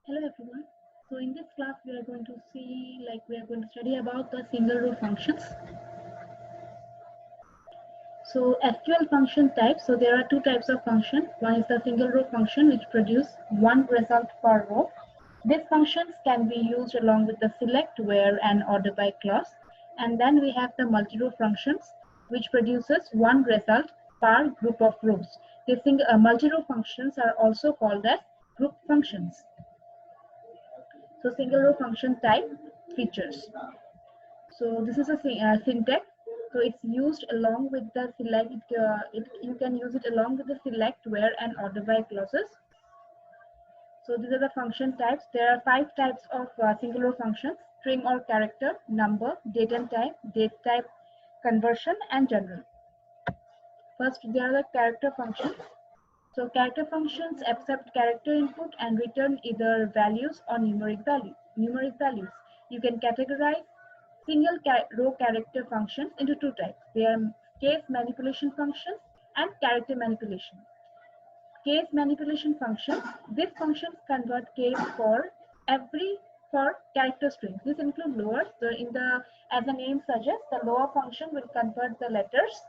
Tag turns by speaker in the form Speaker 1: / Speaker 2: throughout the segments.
Speaker 1: Hello everyone. So in this class we are going to study about the single row functions. So SQL function types. So there are two types of function. One is the single row function which produce one result per row. These functions can be used along with the select, where, and order by clause. And then we have the multi-row functions which produces one result per group of rows. These multi-row functions are also called as group functions. So single row function type features. So this is a syntax. So it's used along with the select. You can use it along with the select, where, and order by clauses. So these are the function types. There are 5 types of single row functions: string or character, number, date and time, date type, conversion, and general. First, there are the character functions. So character functions accept character input and return either values or numeric values. You can categorize single row character functions into 2 types. They are case manipulation functions and character manipulation. Case manipulation functions. These functions convert case for character strings. This includes lower. So as the name suggests, the lower function will convert the letters.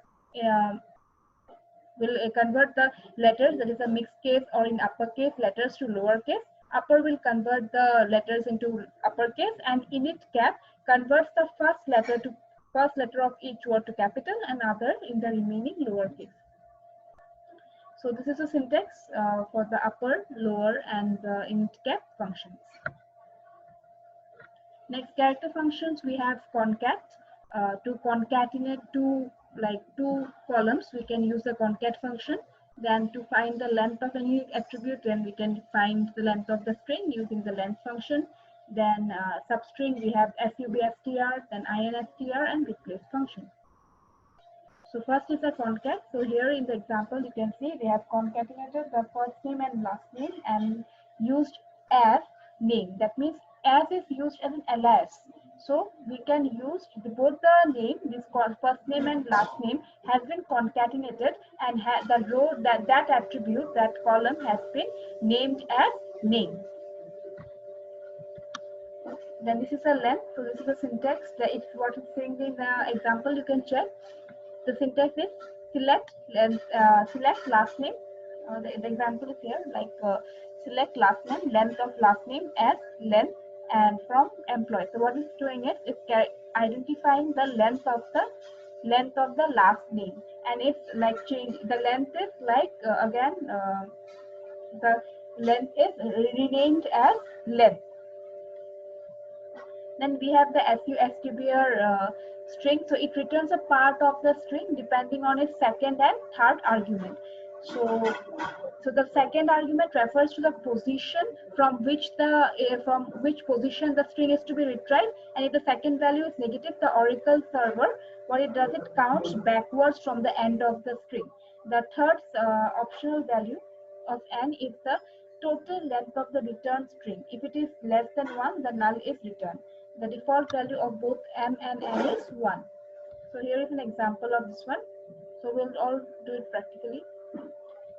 Speaker 1: Convert the letters, that is a mixed case or in uppercase letters, to lowercase. Upper will convert the letters into uppercase, and init cap converts the first letter of each word to capital and other in the remaining lowercase. So this is a syntax for the upper, lower, and the init cap functions. Next, character functions, we have concat. To concatenate two columns, we can use the concat function. Then to find the length of any attribute, then we can find the length of the string using the length function. Then substring, we have substr, then instr, and replace function. So first is the concat. So here in the example, you can see we have concatenated the first name and last name and used as name. That means as is used as an alias. So we can use both the name, this first name and last name, has been concatenated, and the row that attribute, that column, has been named as name. Then this is a length. So this is a syntax. It's what it's saying in the example. You can check. The syntax is select last name. The example is here, select last name, length of last name as length, and from employee. So what it's doing is it's identifying the length of the last name, and it's like change. The length is the length is renamed as length. Then we have the substr string. So it returns a part of the string depending on its second and third argument. So the second argument refers to the position from which position the string is to be retrieved, and if the second value is negative, the Oracle server, what it does, it counts backwards from the end of the string. The third optional value of n is the total length of the return string. If it is less than 1, the null is returned. The default value of both m and n is 1. So here is an example of this one. So we'll all do it practically.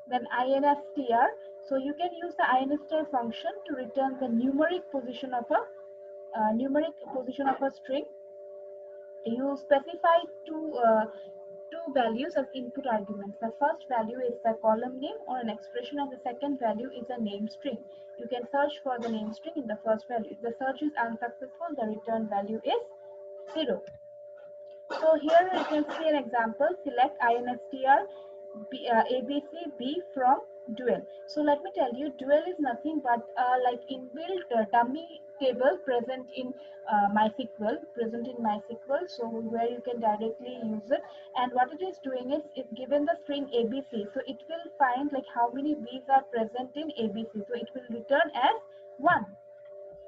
Speaker 1: Then instr. So you can use the instr function to return the numeric position of a string. You specify two values as input arguments. The first value is the column name or an expression, and the second value is a name string. You can search for the name string in the first value. If the search is unsuccessful, the return value is 0. So here you can see an example. Select instr abc b from dual. So let me tell you, dual is nothing but inbuilt dummy table present in MySQL. So where you can directly use it. And what it is doing is, it's given the string abc. So it will find how many b's are present in abc. So it will return as 1.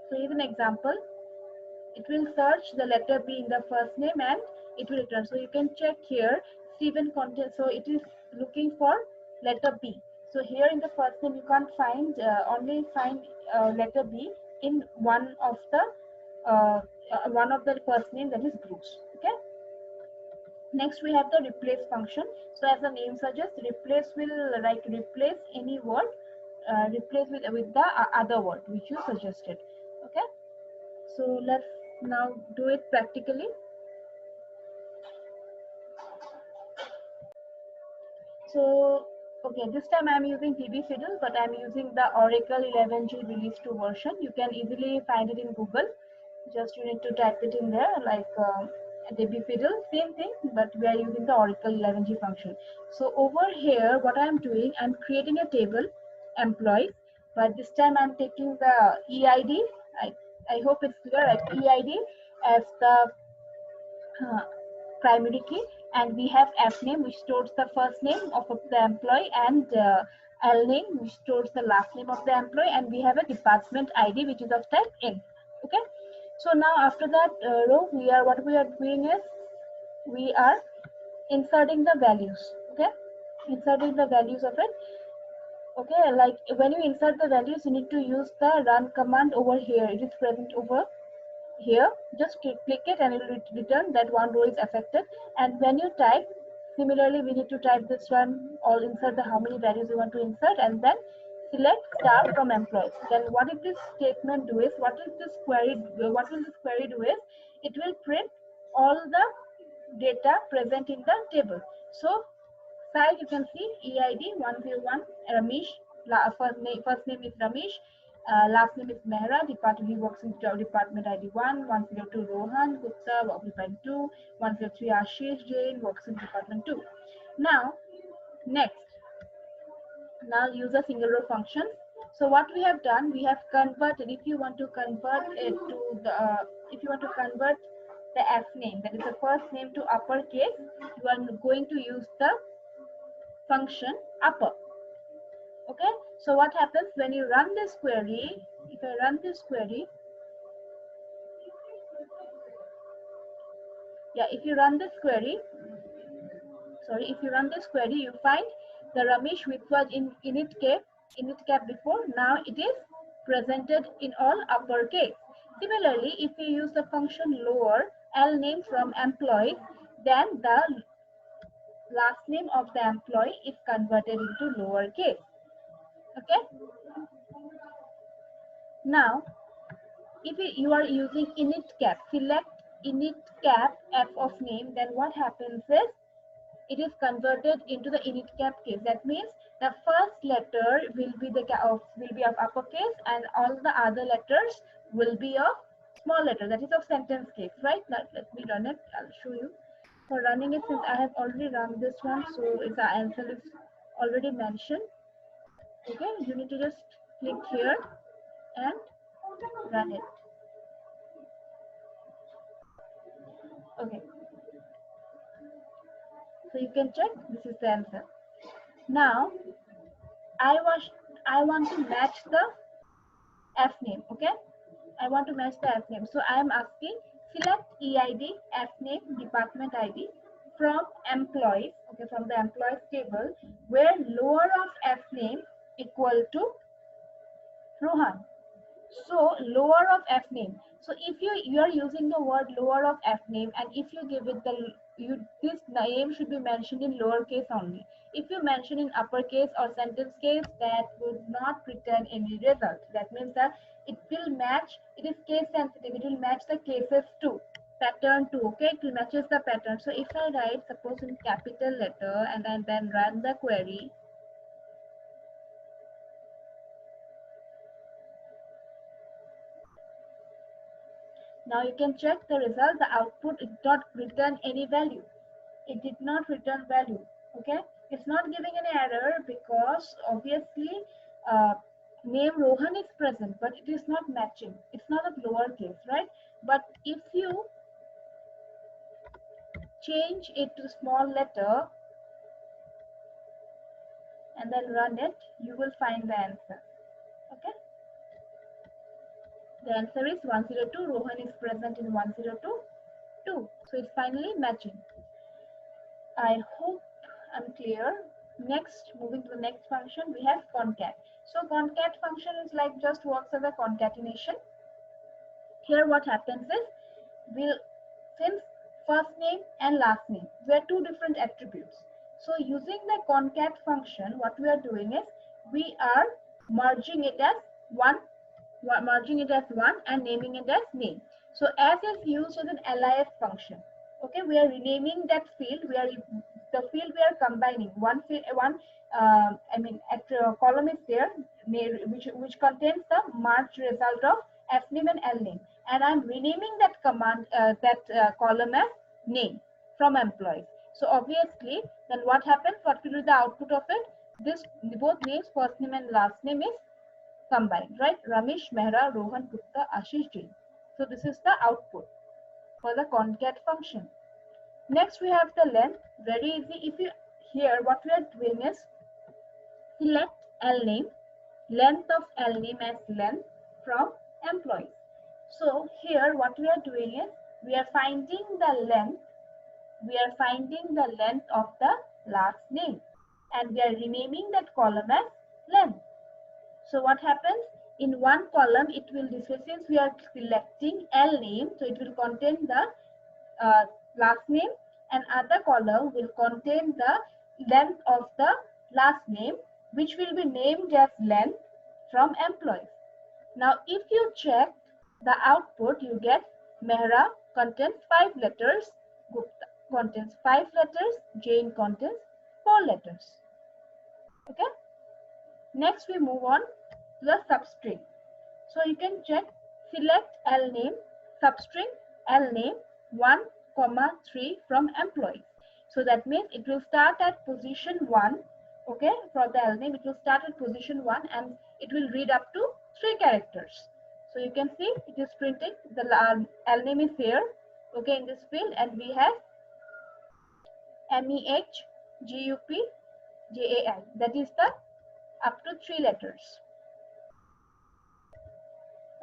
Speaker 1: So here's an example. It will search the letter B in the first name and it will return. So you can check here, Stephen content. So it is looking for letter B. So here in the first name you can't find, only find letter B in one of the first name, that is Bruce. Okay. Next we have the replace function. So as the name suggests, replace will replace any word replace with the other word which you suggested. Okay, so let's now do it practically. So, okay, this time I'm using VB Fiddle, but I'm using the Oracle 11G Release 2 version. You can easily find it in Google. Just you need to type it in there, like VB Fiddle, same thing, but we are using the Oracle 11G function. So over here, what I'm doing, I'm creating a table, employees, but this time I'm taking the EID. I hope it's clear, like EID as the primary key, and we have F name which stores the first name of the employee, and L name which stores the last name of the employee, and we have a department ID which is of type int. Okay, so now after that row, what we are doing is we are inserting the values. Okay, inserting the values of it. Okay, like when you insert the values, you need to use the run command over here. It is present over here. Just click it and it will return that one row is affected. And when you type, similarly we need to type this one, or insert the how many values you want to insert, and then select star from employees. Then what is this statement do is, what will this query do is, it will print all the data present in the table. So side you can see EID 101 Ramesh, first name is Ramesh, last name is Mehra, department, he works in department ID 1, 102 Rohan Gupta, department 2, 103 Ashish Jain, works in department 2. Now, next, now use a single row function. So what we have done, we have converted, if you want to convert it to the, if you want to convert the F name, that is the first name, to uppercase, you are going to use the function upper. Okay, so what happens when you run this query? If I run this query, if you run this query, you find the Ramesh which was in init cap before, now it is presented in all uppercase. Similarly, if you use the function lower L name from employee, then the last name of the employee is converted into lowercase. Okay. Now, if you are using init cap, select init cap f of name, then what happens is it is converted into the init cap case. That means the first letter will be of uppercase, and all the other letters will be of small letter, that is of sentence case, right? Now let me run it. I'll show you. For running it, since I have already run this one, so its answer is already mentioned. Okay, you need to just click here and run it. Okay, so you can check, this is the answer. Now I want to match the F name. Okay, I want to match the F name, so I am asking select EID F name department ID from employees, okay, from the employees table, where lower of F name equal to Rohan. So lower of F name. So if you are using the word lower of F name, and if you give it this name should be mentioned in lowercase only. If you mention in uppercase or sentence case, that would not return any result. That means that it will match. It is case sensitive. It will match the cases too. Pattern too. Okay, it matches the pattern. So if I write suppose in capital letter and then run the query. Now you can check the result. The output did not return any value. It did not return value. Okay, it's not giving any error because obviously name Rohan is present, but it is not matching. It's not a lowercase, right? But if you change it to small letter and then run it, you will find the answer. Okay. The answer is 102. Rohan is present in 102. 2. So it's finally matching. I hope I'm clear. Next, moving to the next function, we have concat. So concat function is like just works as a concatenation. Here what happens is, since first name and last name, we are two different attributes. So using the concat function, what we are doing is, we are merging it as one, and naming it as name. So as is used as an LIS function. Okay, we are renaming that field. The field we are combining. One field, column is there, which contains the merged result of F name and L name, and I'm renaming that column as name from employees. So obviously, then what happens? What will be the output of it? This both names, first name and last name, is combined, right? Ramesh, Mehra, Rohan, Gupta, Ashish, Jain. So this is the output for the concat function. Next we have the length. Very easy. If you here, what we are doing is select L name, length of L name as length from employees. So here what we are doing is we are finding the length. We are finding the length of the last name, and we are renaming that column as length. So what happens? In one column, it will display, since we are selecting L name, so it will contain the uh, last name, and other column will contain the length of the last name, which will be named as length from employees. Now, if you check the output, you get Mehra contains 5 letters, Gupta contains 5 letters, Jain contains 4 letters. Okay. Next, we move on to the substring. So you can check, select L name, substring L name 1, 3 from employee. So that means it will start at position 1. Okay, for the L name, it will start at position 1 and it will read up to 3 characters. So you can see it is printing, the L name is here, okay, in this field, and we have MEHGUPJAI, that is the up to 3 letters.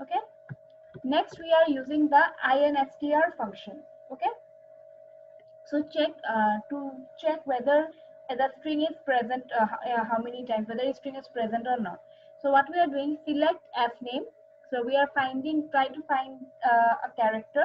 Speaker 1: Okay. Next, we are using the INSTR function. Okay. So to check whether the string is present, how many times, whether the string is present or not. So what we are doing, select F name. So we are try to find a character,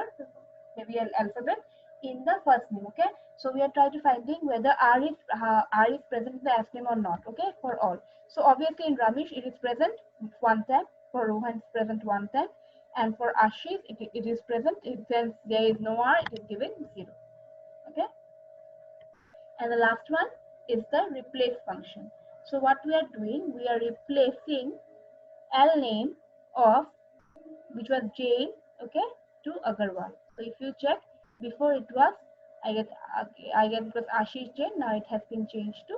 Speaker 1: maybe an alphabet, in the first name. Okay. So we are trying to finding whether R is present in the F name or not. Okay, for all. So obviously in Ramesh it is present one time. For Rohan it's present one time, and for Ashish it is present. Since there is no R, it is given 0. Okay. And the last one is the replace function. So what we are doing, we are replacing L name of, which was Jain, okay, to Agarwal. So if you check, before it was, I guess it was Ashish Jain. Now it has been changed to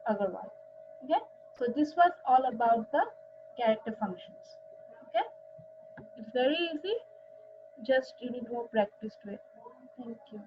Speaker 1: Agarwal. Okay. So this was all about the character functions. Okay. It's very easy. Just you need more practice to it. Thank you.